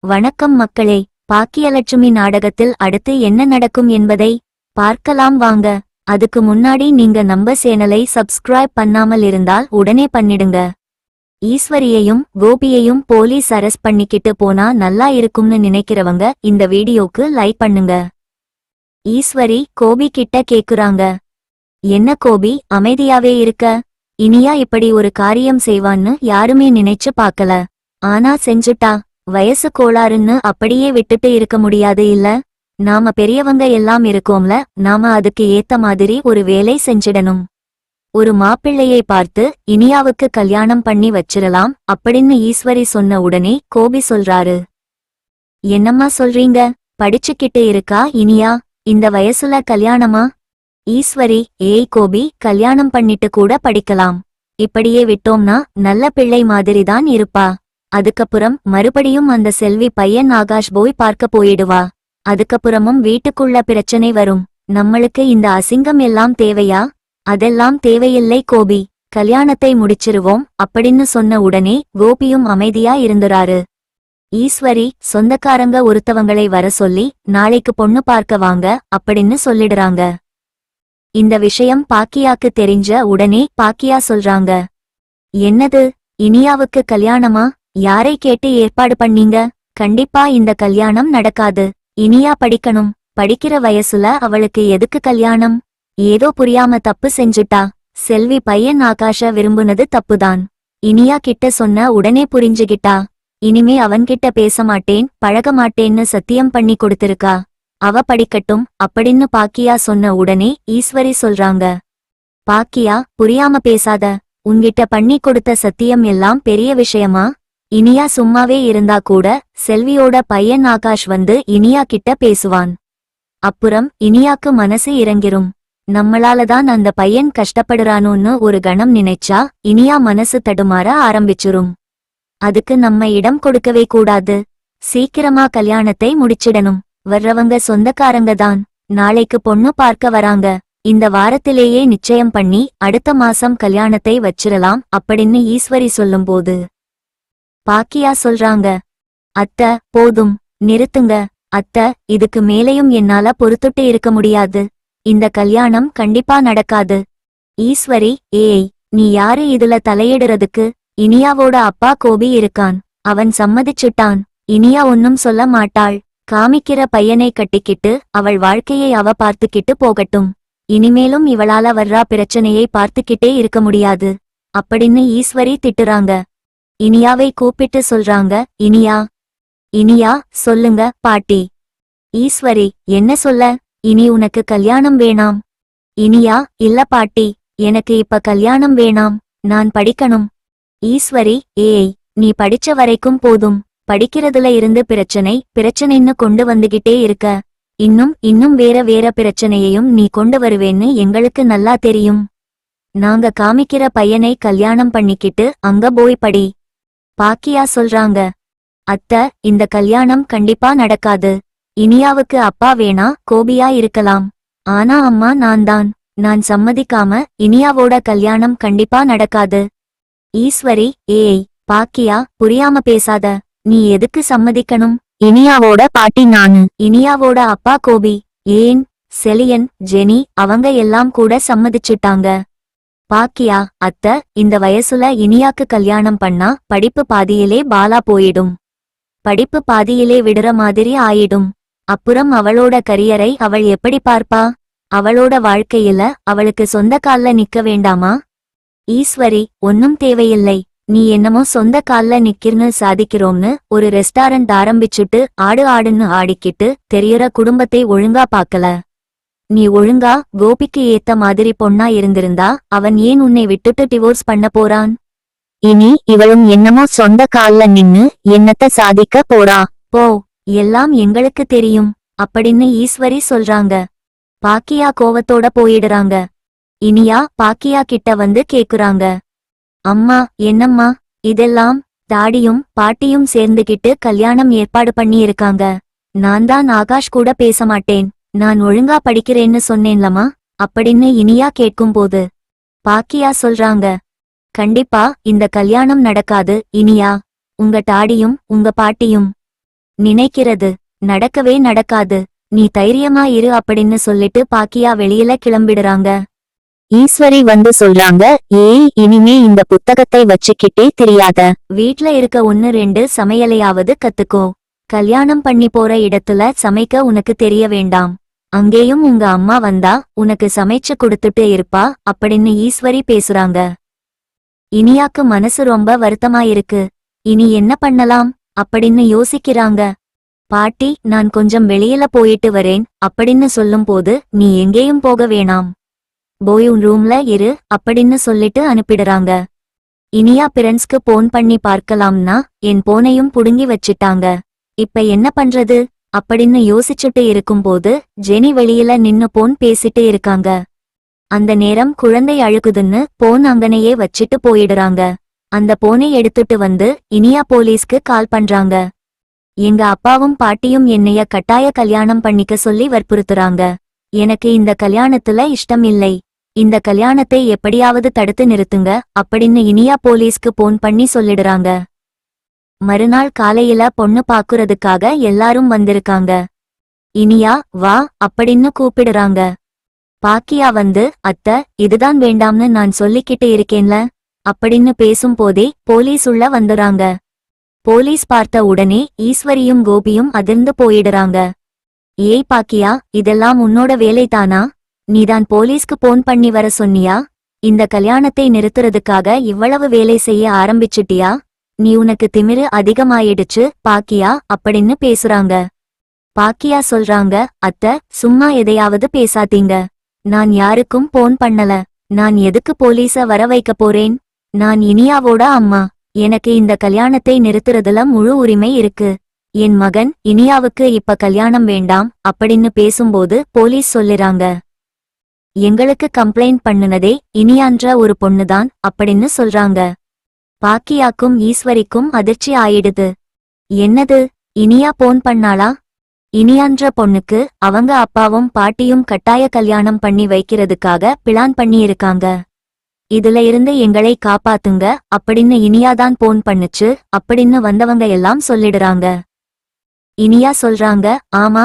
வணக்கம் மக்களே. பாக்கியலட்சுமி நாடகத்தில் அடுத்து என்ன நடக்கும் என்பதை பார்க்கலாம் வாங்க. அதுக்கு முன்னாடி நீங்க நம்ம சேனலை சப்ஸ்கிரைப் பண்ணாமல் இருந்தால் உடனே பண்ணிடுங்க. ஈஸ்வரியையும் கோபியையும் போலீஸ் அரெஸ்ட் பண்ணிக்கிட்டு போனா நல்லா இருக்கும்னு நினைக்கிறவங்க இந்த வீடியோக்கு லைக் பண்ணுங்க. ஈஸ்வரி கோபி கிட்ட கேக்குறாங்க, என்ன கோபி அமைதியாவே இருக்க? இனியா இப்படி ஒரு காரியம் செய்வான்னு யாருமே நினைச்சு பார்க்கல. ஆனா செஞ்சுட்டா. வயசு கோளாறுன்னு அப்படியே விட்டுட்டு இருக்க முடியாது இல்ல? நாம பெரியவங்க எல்லாம் இருக்கோம்ல, நாம அதுக்கு ஏத்த மாதிரி ஒரு வேலை செஞ்சிடணும். ஒரு மாப்பிள்ளையை பார்த்து இனியாவுக்கு கல்யாணம் பண்ணி வச்சிரலாம் அப்படின்னு ஈஸ்வரி சொன்ன உடனே கோபி சொல்றாரு, என்னம்மா சொல்றீங்க? படிச்சுக்கிட்டு இருக்கா இனியா, இந்த வயசுல கல்யாணமா? ஈஸ்வரி, ஏய் கோபி, கல்யாணம் பண்ணிட்டு கூட படிக்கலாம். இப்படியே விட்டோம்னா நல்ல பிள்ளை மாதிரிதான் இருப்பா. அதுக்கப்புறம் மறுபடியும் அந்த செல்வி பையன் ஆகாஷ் போய் பார்க்க போயிடுவா. அதுக்கப்புறமும் வீட்டுக்குள்ள பிரச்சனை வரும். நம்மளுக்கு இந்த அசிங்கம் எல்லாம் தேவையா? அதெல்லாம் தேவையில்லை கோபி, கல்யாணத்தை முடிச்சிருவோம் அப்படின்னு சொன்ன உடனே கோபியும் அமைதியா இருந்துறாரு. ஈஸ்வரி சொந்தக்காரங்க ஒருத்தவங்களை வர சொல்லி நாளைக்கு பொண்ணு பார்க்க வாங்க அப்படின்னு சொல்லிடுறாங்க. இந்த விஷயம் பாக்கியாக்கு தெரிஞ்ச உடனே பாக்கியா சொல்றாங்க, என்னது, இனியாவுக்கு கல்யாணமா? யாரை கேட்டு ஏற்பாடு பண்ணீங்க? கண்டிப்பா இந்த கல்யாணம் நடக்காது. இனியா படிக்கணும். படிக்கிற வயசுல அவளுக்கு எதுக்கு கல்யாணம்? ஏதோ புரியாம தப்பு செஞ்சுட்டா. செல்வி பையன் ஆகாஷ விரும்புனது தப்புதான். இனியா கிட்ட சொன்ன உடனே புரிஞ்சுகிட்டா. இனிமே அவன்கிட்ட பேச மாட்டேன், பழக மாட்டேன்னு சத்தியம் பண்ணி கொடுத்திருக்கா. அவ படிக்கட்டும் அப்படின்னு பாக்கியா சொன்ன உடனே ஈஸ்வரி சொல்றாங்க, பாக்கியா புரியாம பேசாத. உன்கிட்ட பண்ணி கொடுத்த சத்தியம் எல்லாம் பெரிய விஷயமா? இனியா சும்மாவே இருந்தா கூட செல்வியோட பையன் ஆகாஷ் வந்து இனியா கிட்ட பேசுவான். அப்புறம் இனியாக்கு மனசு இறங்கிரும். நம்மளாலதான் அந்த பையன் கஷ்டப்படுறானோன்னு ஒரு கணம் நினைச்சா இனியா மனசு தடுமாற ஆரம்பிச்சுரும். அதுக்கு நம்ம இடம் கொடுக்கவே கூடாது. சீக்கிரமா கல்யாணத்தை முடிச்சிடணும். வர்றவங்க சொந்தக்காரங்க தான். நாளைக்கு பொண்ணு பார்க்க வராங்க. இந்த வாரத்திலேயே நிச்சயம் பண்ணி அடுத்த மாசம் கல்யாணத்தை வச்சிரலாம் அப்படின்னு ஈஸ்வரி சொல்லும்போது பாக்கியா சொல்றாங்க, அத்த போதும், நிறுத்துங்க அத்த, இதுக்கு மேலையும் என்னால பொறுத்துட்டு இருக்க முடியாது. இந்த கல்யாணம் கண்டிப்பா நடக்காது. ஈஸ்வரி, ஏய், நீ யாரு இதுல தலையிடுறதுக்கு? இனியாவோட அப்பா கோபி இருக்கான். அவன் சம்மதிச்சுட்டான். இனியா ஒன்னும் சொல்ல மாட்டாள். காமிக்கிற பையனை கட்டிக்கிட்டு அவள் வாழ்க்கையை அவ பார்த்துக்கிட்டு போகட்டும். இனிமேலும் இவளால வர்றா பிரச்சனையை பார்த்துக்கிட்டே இருக்க முடியாது அப்படின்னு ஈஸ்வரி திட்டுறாங்க. இனியாவை கூப்பிட்டு சொல்றாங்க, இனியா, இனியா சொல்லுங்க பாட்டி. ஈஸ்வரி, என்ன சொல்ல? இனி உனக்கு கல்யாணம் வேணாம். இனியா, இல்ல பாட்டி, எனக்கு இப்ப கல்யாணம் வேணாம், நான் படிக்கணும். ஈஸ்வரி, ஏய், நீ படிச்ச வரைக்கும் போதும். படிக்கிறதுல இருந்து பிரச்சனைன்னு கொண்டு வந்துகிட்டே இருக்க. இன்னும் வேற பிரச்சனையையும் நீ கொண்டு வருவேன்னு எங்களுக்கு நல்லா தெரியும். நாங்க காமிக்கிற பையனை கல்யாணம் பண்ணிக்கிட்டு அங்க போய் படி. பாக்கியா சொல்றாங்க, அத்த, இந்த கல்யாணம் கண்டிப்பா நடக்காது. இனியாவுக்கு அப்பா வேணா கோபியா இருக்கலாம். ஆனா அம்மா நான் சம்மதிக்காம இனியாவோட கல்யாணம் கண்டிப்பா நடக்காது. ஈஸ்வரி, ஏய் பாக்கியா, புரியாம பேசாத. நீ எதுக்கு சம்மதிக்கணும்? இனியாவோட பாட்டி நானு. இனியாவோட அப்பா கோபி. ஏன், செலியன், ஜெனி அவங்க எல்லாம் கூட சம்மதிச்சுட்டாங்க. பாக்கியா, அத்த, இந்த வயசுல இனியாக்கு கல்யாணம் பண்ணா படிப்பு பாதியிலே பாலா போயிடும். படிப்பு பாதியிலே விடுற மாதிரி ஆயிடும். அப்புறம் அவளோட கரியரை அவள் எப்படி பார்ப்பா? அவளோட வாழ்க்கையில அவளுக்கு சொந்த கால்ல நிக்க வேண்டாமா? ஈஸ்வரி, ஒன்னும் தேவையில்லை. நீ என்னமோ சொந்த கால்ல நிக்கிறன்னு சாதிக்கிறோம்னு ஒரு ரெஸ்டாரண்ட் ஆரம்பிச்சுட்டு ஆடுன்னு ஆடிக்கிட்டு தெரியற குடும்பத்தை ஒழுங்கா பாக்கல. நீ ஒழுங்கா கோபிக்கு ஏத்த மாதிரி பொண்ணா இருந்திருந்தா அவன் ஏன் உன்னை விட்டுட்டு டிவோர்ஸ் பண்ண போறான்? இனி இவளும் என்னமோ சொந்த கால்ல நின்னு என்னத்த சாதிக்க போறா? போ, எல்லாம் எங்களுக்கு தெரியும் அப்படின்னு ஈஸ்வரி சொல்றாங்க. பாக்கியா கோவத்தோட போயிடுறாங்க. இனியா பாக்கியா கிட்ட வந்து கேக்குறாங்க, அம்மா, என்னம்மா இதெல்லாம்? தாடியும் பாட்டியும் சேர்ந்துகிட்டு கல்யாணம் ஏற்பாடு பண்ணி இருக்காங்க. நான் தான் ஆகாஷ் கூட பேச மாட்டேன், நான் ஒழுங்கா படிக்கிறேன்னு சொன்னேன்லமா அப்படின்னு இனியா கேட்கும்போது பாக்கியா சொல்றாங்க, கண்டிப்பா இந்த கல்யாணம் நடக்காது இனியா. உங்க டாடியும் உங்க பாட்டியும் நினைக்கிறது நடக்கவே நடக்காது. நீ தைரியமா இரு அப்படின்னு சொல்லிட்டு பாக்கியா வெளியில கிளம்பிடுறாங்க. ஈஸ்வரி வந்து சொல்றாங்க, ஏய் இனிமே இந்த புத்தகத்தை வச்சுக்கிட்டே தெரியாத. வீட்ல இருக்க 1-2 சமையலையாவது கத்துக்கோ. கல்யாணம் பண்ணி போற இடத்துல சமைக்க உனக்கு தெரிய வேண்டாம். அங்கேயும் உங்க அம்மா வந்தா உனக்கு சமைச்சு கொடுத்துட்டு இருப்பா அப்படின்னு ஈஸ்வரி பேசுறாங்க. இனியாக்கு மனசு ரொம்ப வருத்தமாயிருக்கு. இனி என்ன பண்ணலாம் அப்படின்னு யோசிக்கிறாங்க. பாட்டி, நான் கொஞ்சம் வெளியில போயிட்டு வரேன் அப்படின்னு சொல்லும் போது, நீ எங்கேயும் போக வேணாம், போய் உன் ரூம்ல இரு அப்படின்னு சொல்லிட்டு அனுப்பிடுறாங்க. இனியா பிரெண்ட்ஸ்க்கு போன் பண்ணி பார்க்கலாம்னா என் போனையும் புடுங்கி வச்சிட்டாங்க. இப்ப என்ன பண்றது அப்படின்னு யோசிச்சுட்டு இருக்கும்போது ஜெனி வெளியில நின்னு போன் பேசிட்டு இருக்காங்க. அந்த நேரம் குழந்தை அழுகுதுன்னு போன் அங்கனையே வச்சிட்டு போயிடுறாங்க. அந்த போனை எடுத்துட்டு வந்து இனியா போலீஸ்க்கு கால் பண்றாங்க. எங்க அப்பாவும் பாட்டியும் என்னைய கட்டாய கல்யாணம் பண்ணிக்க சொல்லி வற்புறுத்துறாங்க. எனக்கு இந்த கல்யாணத்துல இஷ்டம் இல்லை. இந்த கல்யாணத்தை எப்படியாவது தடுத்து நிறுத்துங்க அப்படின்னு இனியா போலீஸ்க்கு போன் பண்ணி சொல்லிடுறாங்க. மறுநாள் காலையில பொண்ணு பாக்குறதுக்காக எல்லாரும் வந்திருக்காங்க. இனியா வா அப்படின்னு கூப்பிடுறாங்க. பாக்கியா வந்து, அத்தை, இதுதான் வேண்டாம்னு நான் சொல்லிக்கிட்டு இருக்கேன்ல அப்படின்னு பேசும்போதே போலீஸ் உள்ள வந்துறாங்க. போலீஸ் பார்த்த உடனே ஈஸ்வரியும் கோபியும் அதிர்ந்து போயிடுறாங்க. ஏய் பாக்கியா, இதெல்லாம் உன்னோட வேலைதானா? நீதான் போலீஸ்க்கு போன் பண்ணி வர சொன்னியா? இந்த கல்யாணத்தை நிறுத்துறதுக்காக இவ்வளவு வேலை செய்ய ஆரம்பிச்சிட்டியா? நீ உனக்கு திமிரு அதிகமாயிடுச்சு பாக்கியா அப்படின்னு பேசுறாங்க. பாக்கியா சொல்றாங்க, அத்தை, சும்மா எதையாவது பேசாதீங்க. நான் யாருக்கும் போன் பண்ணல. நான் எதுக்கு போலீஸ வர வைக்க போறேன்? நான் இனியாவோட அம்மா. எனக்கு இந்த கல்யாணத்தை நிறுத்துறதுல முழு உரிமை இருக்கு. என் மகன் இனியாவுக்கு இப்ப கல்யாணம் வேண்டாம் அப்படின்னு பேசும்போது போலீஸ் சொல்லிறாங்க. எங்களுக்கு கம்ப்ளைண்ட் பண்ணுனதே இனியான்ற ஒரு பொண்ணுதான் அப்படின்னு சொல்றாங்க. பாக்கியாக்கும் ஈஸ்வரிக்கும் அதிர்ச்சி ஆயிடுது. என்னது, இனியா போன் பண்ணாளா? இனியான்ற பொண்ணுக்கு அவங்க அப்பாவும் பாட்டியும் கட்டாய கல்யாணம் பண்ணி வைக்கிறதுக்காக பிளான் பண்ணியிருக்காங்க. இதுல இருந்து எங்களை காப்பாத்துங்க அப்படின்னு இனியாதான் போன் பண்ணுச்சு அப்படின்னு வந்தவங்க எல்லாம் சொல்லிடுறாங்க. இனியா சொல்றாங்க, ஆமா,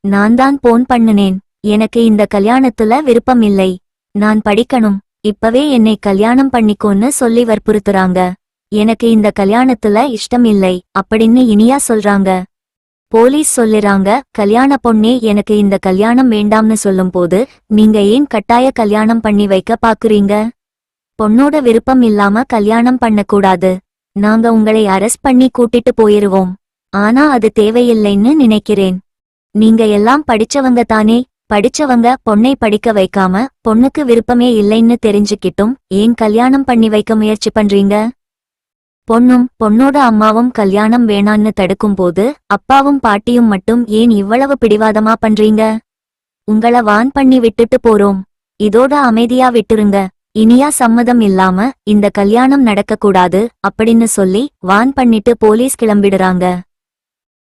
நான் தான் போன் பண்ணுனேன். எனக்கு இந்த கல்யாணத்துல விருப்பம் இல்லை. நான் படிக்கணும். இப்பவே என்னை கல்யாணம் பண்ணிக்கோன்னு சொல்லி வற்புறுத்துறாங்க. எனக்கு இந்த கல்யாணத்துல இஷ்டம் இல்லை அப்படின்னு இனியா சொல்றாங்க. போலீஸ் சொல்லிறாங்க, கல்யாண பொண்ணே எனக்கு இந்த கல்யாணம் வேண்டாம்னு சொல்லும்போது நீங்க ஏன் கட்டாய கல்யாணம் பண்ணி வைக்க பாக்குறீங்க? பொண்ணோட விருப்பம் இல்லாம கல்யாணம் பண்ணக்கூடாது. நாங்க உங்களை அரெஸ்ட் பண்ணி கூட்டிட்டு போயிருவோம். ஆனா அது தேவையில்லைன்னு நினைக்கிறேன். நீங்க எல்லாம் படிச்சவங்க தானே? படிச்சவங்க பொண்ணை படிக்க வைக்காம பொண்ணுக்கு விருப்பமே இல்லைன்னு தெரிஞ்சுக்கிட்டும் ஏன் கல்யாணம் பண்ணி வைக்க முயற்சி பண்றீங்க? பொண்ணோட அம்மாவும் கல்யாணம் வேணான்னு தடுக்கும்போது அப்பாவும் பாட்டியும் மட்டும் ஏன் இவ்வளவு பிடிவாதமா பண்றீங்க? உங்கள வான் பண்ணி விட்டுட்டு போறோம். இதோட அமைதியா விட்டுருங்க. இனியா சம்மதம் இல்லாம இந்த கல்யாணம் நடக்கக்கூடாது அப்படின்னு சொல்லி வான் பண்ணிட்டு போலீஸ் கிளம்பிடுறாங்க.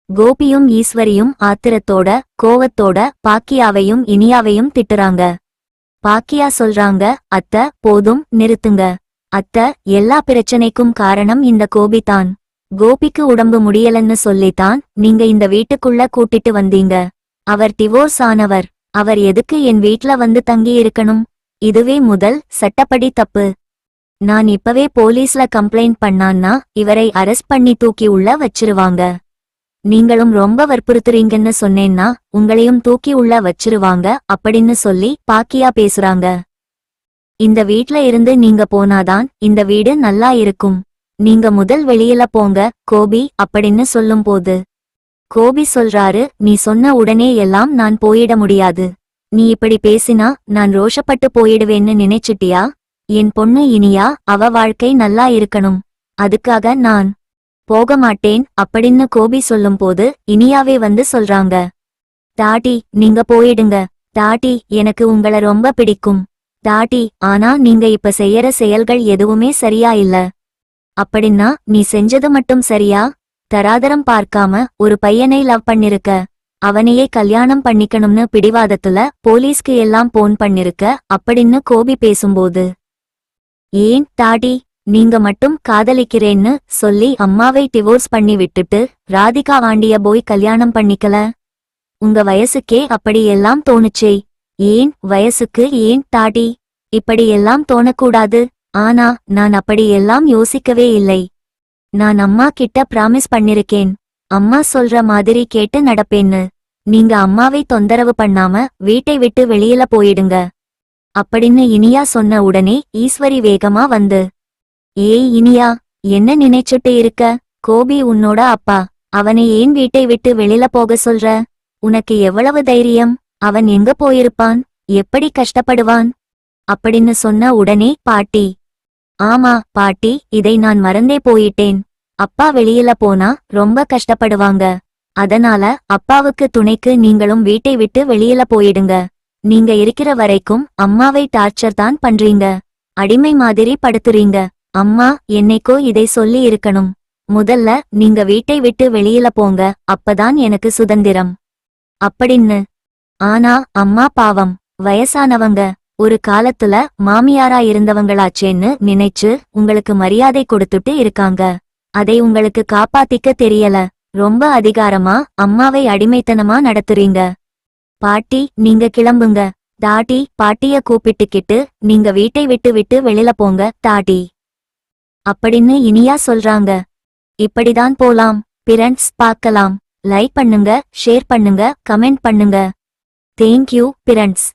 கோபியும் ஈஸ்வரியும் ஆத்திரத்தோட கோவத்தோட பாக்கியாவையும் இனியாவையும் திட்டுறாங்க. பாக்கியா சொல்றாங்க, அத்தை, போதும், நிறுத்துங்க. அத்தை, எல்லா பிரச்சனைக்கும் காரணம் இந்த கோபிதான். கோபிக்கு உடம்பு முடியலன்னு சொல்லித்தான் நீங்க இந்த வீட்டுக்குள்ள கூட்டிட்டு வந்தீங்க. அவர் டிவோர்ஸ் ஆனவர். அவர் எதுக்கு என் வீட்ல வந்து தங்கி இருக்கணும்? இதுவே முதல் சட்டப்படி தப்பு. நான் இப்பவே போலீஸ்ல கம்ப்ளைண்ட் பண்ணான்னா இவரை அரெஸ்ட் பண்ணி தூக்கி உள்ள வச்சிருவாங்க. நீங்களும் ரொம்ப வற்புறுத்துறீங்கன்னு சொன்னேன்னா உங்களையும் தூக்கி உள்ள வச்சிருவாங்க அப்படின்னு சொல்லி பாக்கியா பேசுறாங்க. இந்த வீட்ல இருந்து நீங்க போனாதான் இந்த வீடு நல்லா இருக்கும். நீங்க முதல் வெளியில போங்க கோபி அப்படின்னு சொல்லும்போது கோபி சொல்றாரு, நீ சொன்ன உடனே எல்லாம் நான் போயிட முடியாது. நீ இப்படி பேசினா நான் ரோஷப்பட்டு போயிடுவேன்னு நினைச்சிட்டியா? என் பொண்ணு இனியா, அவ வாழ்க்கை நல்லா இருக்கணும். அதுக்காக நான் போக மாட்டேன் அப்படின்னு கோபி சொல்லும்போது இனியாவே வந்து சொல்றாங்க, டாடி, நீங்க போயிடுங்க. டாடி, எனக்கு உங்கள ரொம்ப பிடிக்கும். டாடி, ஆனா நீங்க இப்ப செய்யற செயல்கள் எதுவுமே சரியா இல்ல. அப்படின்னா நீ செஞ்சது மட்டும் சரியா? தராதரம் பார்க்காம ஒரு பையனை லவ் பண்ணிருக்க. அவனையே கல்யாணம் பண்ணிக்கணும்னு பிடிவாதத்துல போலீஸ்க்கு எல்லாம் போன் பண்ணிருக்க அப்படின்னு கோபி பேசும்போது, ஏன் டாடி, நீங்க மட்டும் காதலிக்கிறேன்னு சொல்லி அம்மாவை டிவோர்ஸ் பண்ணி விட்டுட்டு ராதிகா ஆண்டிய போய் கல்யாணம் பண்ணிக்கல. உங்க வயசுக்கே அப்படியெல்லாம் தோணுச்சே. ஏன் வயசுக்கு ஏன் தாடி இப்படியெல்லாம் தோணக்கூடாது. ஆனா நான் அப்படியெல்லாம் யோசிக்கவே இல்லை. நான் அம்மா கிட்ட பிராமிஸ் பண்ணிருக்கேன். அம்மா சொல்ற மாதிரி கேட்டு நடப்பேன்னு. நீங்க அம்மாவை தொந்தரவு பண்ணாம வீட்டை விட்டு வெளியில போயிடுங்க அப்படின்னு இனியா சொன்ன உடனே ஈஸ்வரி வேகமா வந்து, ஏய் இனியா, என்ன நினைச்சுட்டு இருக்க? கோபி உன்னோட அப்பா. அவனை ஏன் வீட்டை விட்டு வெளியில போக சொல்ற? உனக்கு எவ்வளவு தைரியம்? அவன் எங்க போயிருப்பான்? எப்படி கஷ்டப்படுவான்? அப்படின்னு சொன்ன உடனே பாட்டி, ஆமா பாட்டி, இதை நான் மறந்தே போயிட்டேன். அப்பா வெளியில போனா ரொம்ப கஷ்டப்படுவாங்க. அதனால அப்பாவுக்கு துணைக்கு நீங்களும் வீட்டை விட்டு வெளியில போயிடுங்க. நீங்க இருக்கிற வரைக்கும் அம்மாவை டார்ச்சர் தான் பண்றீங்க. அடிமை மாதிரி படுத்துறீங்க. அம்மா என்னைக்கோ இதை சொல்லி இருக்கணும். முதல்ல நீங்க வீட்டை விட்டு வெளியில போங்க, அப்பதான் எனக்கு சுதந்திரம் அப்படின்னு. ஆனா அம்மா பாவம், வயசானவங்க, ஒரு காலத்துல மாமியாரா இருந்தவங்களாச்சேன்னு நினைச்சு உங்களுக்கு மரியாதை கொடுத்துட்டு இருக்காங்க. அதை உங்களுக்கு காப்பாத்திக்க தெரியல. ரொம்ப அதிகாரமா அம்மாவை அடிமைத்தனமா நடத்துறீங்க. பாட்டி நீங்க கிளம்புங்க. தாட்டி பாட்டிய கூப்பிட்டுக்கிட்டு நீங்க வீட்டை விட்டு வெளியில போங்க தாட்டி அப்படின்னு இனியா சொல்றாங்க. இப்படிதான் போலாம். பிரெண்ட்ஸ் பார்க்கலாம். லைக் பண்ணுங்க, ஷேர் பண்ணுங்க, கமெண்ட் பண்ணுங்க. Thank you friends.